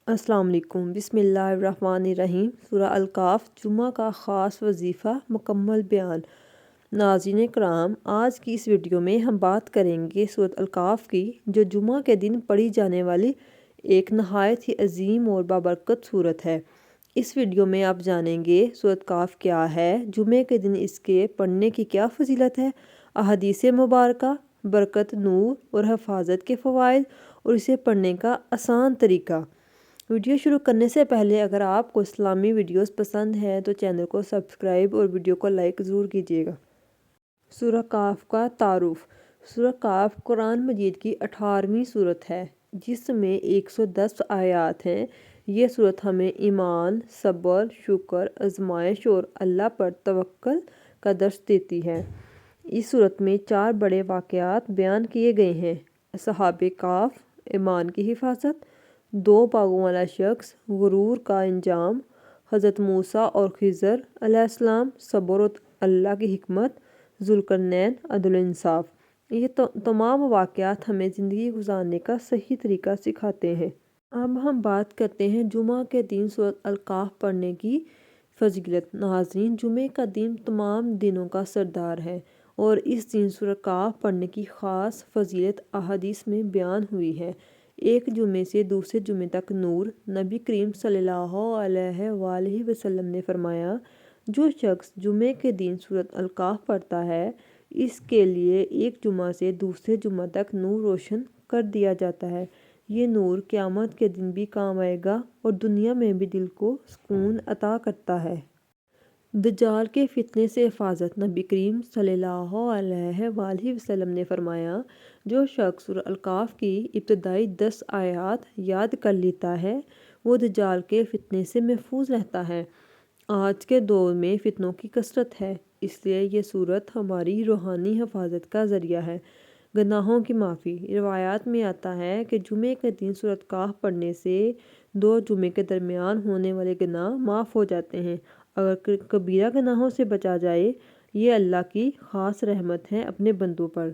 السلام علیکم۔ بسم اللہ الرحمن الرحیم۔ سورہ الکاف جمعہ کا خاص وظیفہ مکمل بیان۔ ناظرین کرام، آج کی اس ویڈیو میں ہم بات کریں گے سورۃ الکاف کی، جو جمعہ کے دن پڑھی جانے والی ایک نہایت ہی عظیم اور بابرکت سورت ہے۔ اس ویڈیو میں آپ جانیں گے سورۃ کاف کیا ہے، جمعے کے دن اس کے پڑھنے کی کیا فضیلت ہے، احادیث مبارکہ، برکت، نور اور حفاظت کے فوائد اور اسے پڑھنے کا آسان طریقہ۔ ویڈیو شروع کرنے سے پہلے اگر آپ کو اسلامی ویڈیوز پسند ہیں تو چینل کو سبسکرائب اور ویڈیو کو لائک ضرور کیجیے گا۔ سورہ کاف کا تعارف۔ سورہ کاف قرآن مجید کی 18ویں سورت ہے، جس میں 110 آیات ہیں۔ یہ سورت ہمیں ایمان، صبر، شکر، آزمائش اور اللہ پر توکل کا درس دیتی ہے۔ اس سورت میں 4 بڑے واقعات بیان کیے گئے ہیں: اصحاب کہف، ایمان کی حفاظت، 2 باغوں والا شخص، غرور کا انجام، حضرت موسیٰ اور خضر علیہ السلام، صبر اور اللہ کی حکمت، ذوالقرنین، عدل و انصاف۔ یہ تمام واقعات ہمیں زندگی گزارنے کا صحیح طریقہ سکھاتے ہیں۔ اب ہم بات کرتے ہیں جمعہ کے دن سورۃ الکاف پڑھنے کی فضیلت۔ ناظرین، جمعے کا دن تمام دنوں کا سردار ہے اور اس دن سورہ کاف پڑھنے کی خاص فضیلت احادیث میں بیان ہوئی ہے۔ ایک جمعے سے دوسرے جمعے تک نور۔ نبی کریم صلی اللہ علیہ وآلہ وسلم نے فرمایا، جو شخص جمعے کے دن سورۃ الکاف پڑھتا ہے، اس کے لیے ایک جمعہ سے دوسرے جمعہ تک نور روشن کر دیا جاتا ہے۔ یہ نور قیامت کے دن بھی کام آئے گا اور دنیا میں بھی دل کو سکون عطا کرتا ہے۔ دجال کے فتنے سے حفاظت۔ نبی کریم صلی اللہ علیہ وآلہ وسلم نے فرمایا، جو شخص سورہ الکاف کی ابتدائی 10 آیات یاد کر لیتا ہے، وہ دجال کے فتنے سے محفوظ رہتا ہے۔ آج کے دور میں فتنوں کی کثرت ہے، اس لیے یہ سورت ہماری روحانی حفاظت کا ذریعہ ہے۔ گناہوں کی معافی۔ روایات میں آتا ہے کہ جمعے کے دن سورۃ کاف پڑھنے سے 2 جمعے کے درمیان ہونے والے گناہ معاف ہو جاتے ہیں۔ اگر کبیرہ گناہوں سے بچا جائے، یہ اللہ کی خاص رحمت ہے اپنے بندوں پر۔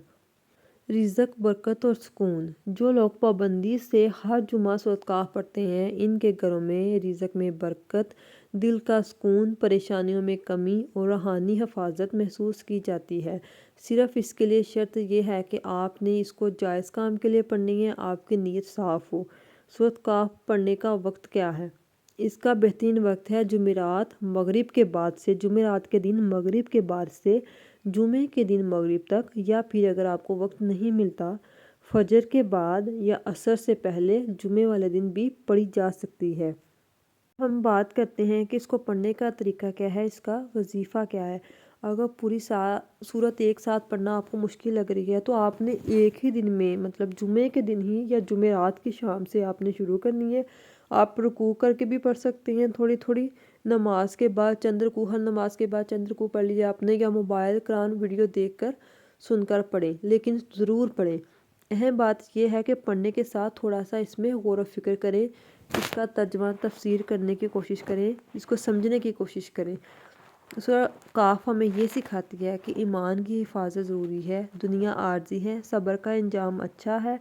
رزق، برکت اور سکون۔ جو لوگ پابندی سے ہر جمعہ سورۃ کاف پڑھتے ہیں، ان کے گھروں میں رزق میں برکت، دل کا سکون، پریشانیوں میں کمی اور روحانی حفاظت محسوس کی جاتی ہے۔ صرف اس کے لیے شرط یہ ہے کہ آپ نے اس کو جائز کام کے لیے پڑھنی ہے، آپ کی نیت صاف ہو۔ سورۃ کاف پڑھنے کا وقت کیا ہے؟ اس کا بہترین وقت ہے جمعرات مغرب کے بعد سے، جمعرات کے دن مغرب کے بعد سے جمعے کے دن مغرب تک، یا پھر اگر آپ کو وقت نہیں ملتا، فجر کے بعد یا عصر سے پہلے جمعے والے دن بھی پڑھی جا سکتی ہے۔ ہم بات کرتے ہیں کہ اس کو پڑھنے کا طریقہ کیا ہے، اس کا وظیفہ کیا ہے۔ اگر پوری سورت ایک ساتھ پڑھنا آپ کو مشکل لگ رہی ہے تو آپ نے ایک ہی دن میں، مطلب جمعے کے دن ہی یا جمعرات کی شام سے آپ نے شروع کرنی ہے۔ آپ رکوع کر کے بھی پڑھ سکتے ہیں، تھوڑی تھوڑی نماز کے بعد چند رکوع، ہر نماز کے بعد چند رکوع پڑھ لیجیے آپ نے، یا موبائل قرآن ویڈیو دیکھ کر سن کر پڑھیں، لیکن ضرور پڑھیں۔ اہم بات یہ ہے کہ پڑھنے کے ساتھ تھوڑا سا اس میں غور و فکر کریں، اس کا ترجمہ تفسیر کرنے کی کوشش کریں، اس کو سمجھنے کی کوشش کریں۔ سورہ کاف ہمیں یہ سکھاتی ہے کہ ایمان کی حفاظت ضروری ہے، دنیا عارضی ہے، صبر کا انجام اچھا ہے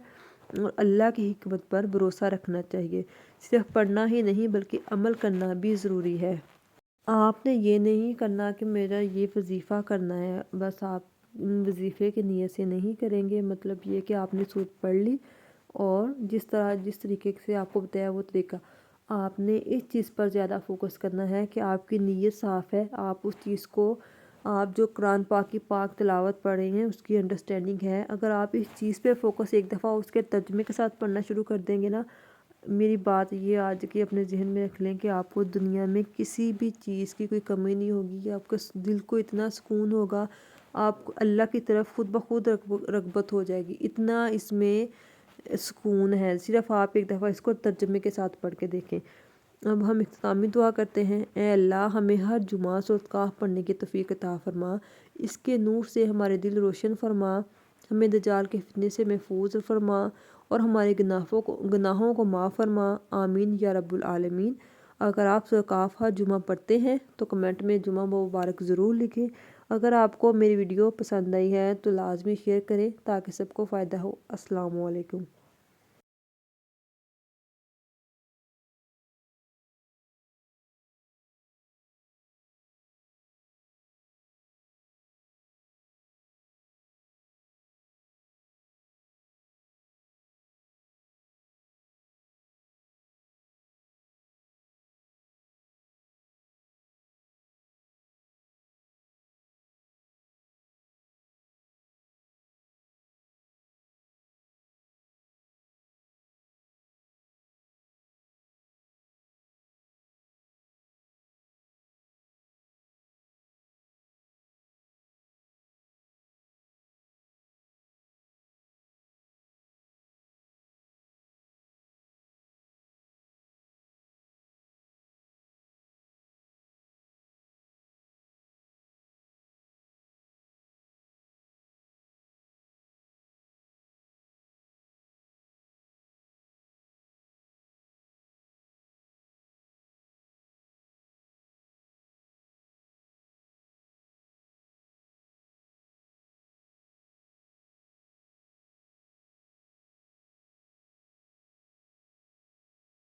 اور اللہ کی حکمت پر بھروسہ رکھنا چاہیے۔ صرف پڑھنا ہی نہیں بلکہ عمل کرنا بھی ضروری ہے۔ آپ نے یہ نہیں کرنا کہ میرا یہ وظیفہ کرنا ہے، بس آپ وظیفے کی نیت سے نہیں کریں گے، مطلب یہ کہ آپ نے سورت پڑھ لی اور جس طریقے سے آپ کو بتایا وہ طریقہ، آپ نے اس چیز پر زیادہ فوکس کرنا ہے کہ آپ کی نیت صاف ہے، آپ اس چیز کو، آپ جو قرآن پاک کی پاک تلاوت پڑھ رہے ہیں اس کی انڈرسٹینڈنگ ہے، اگر آپ اس چیز پہ فوکس ایک دفعہ اس کے ترجمے کے ساتھ پڑھنا شروع کر دیں گے نا، میری بات یہ آج کی اپنے ذہن میں رکھ لیں کہ آپ کو دنیا میں کسی بھی چیز کی کوئی کمی نہیں ہوگی، آپ کا دل کو اتنا سکون ہوگا، آپ کو اللہ کی طرف خود بخود رغبت ہو جائے گی، اتنا اس میں سکون ہے۔ صرف آپ ایک دفعہ اس کو ترجمے کے ساتھ پڑھ کے دیکھیں۔ اب ہم اختتامی دعا کرتے ہیں۔ اے اللہ، ہمیں ہر جمعہ سورۃ کاف پڑھنے کی توفیق عطا فرما، اس کے نور سے ہمارے دل روشن فرما، ہمیں دجال کے فتنے سے محفوظ فرما اور ہمارے گناہوں کو معاف فرما، آمین یا رب العالمین۔ اگر آپ سورۃ کاف ہر جمعہ پڑھتے ہیں تو کمنٹ میں جمعہ مبارک ضرور لکھیں۔ اگر آپ کو میری ویڈیو پسند آئی ہے تو لازمی شیئر کریں تاکہ سب کو فائدہ ہو۔ السلام علیکم۔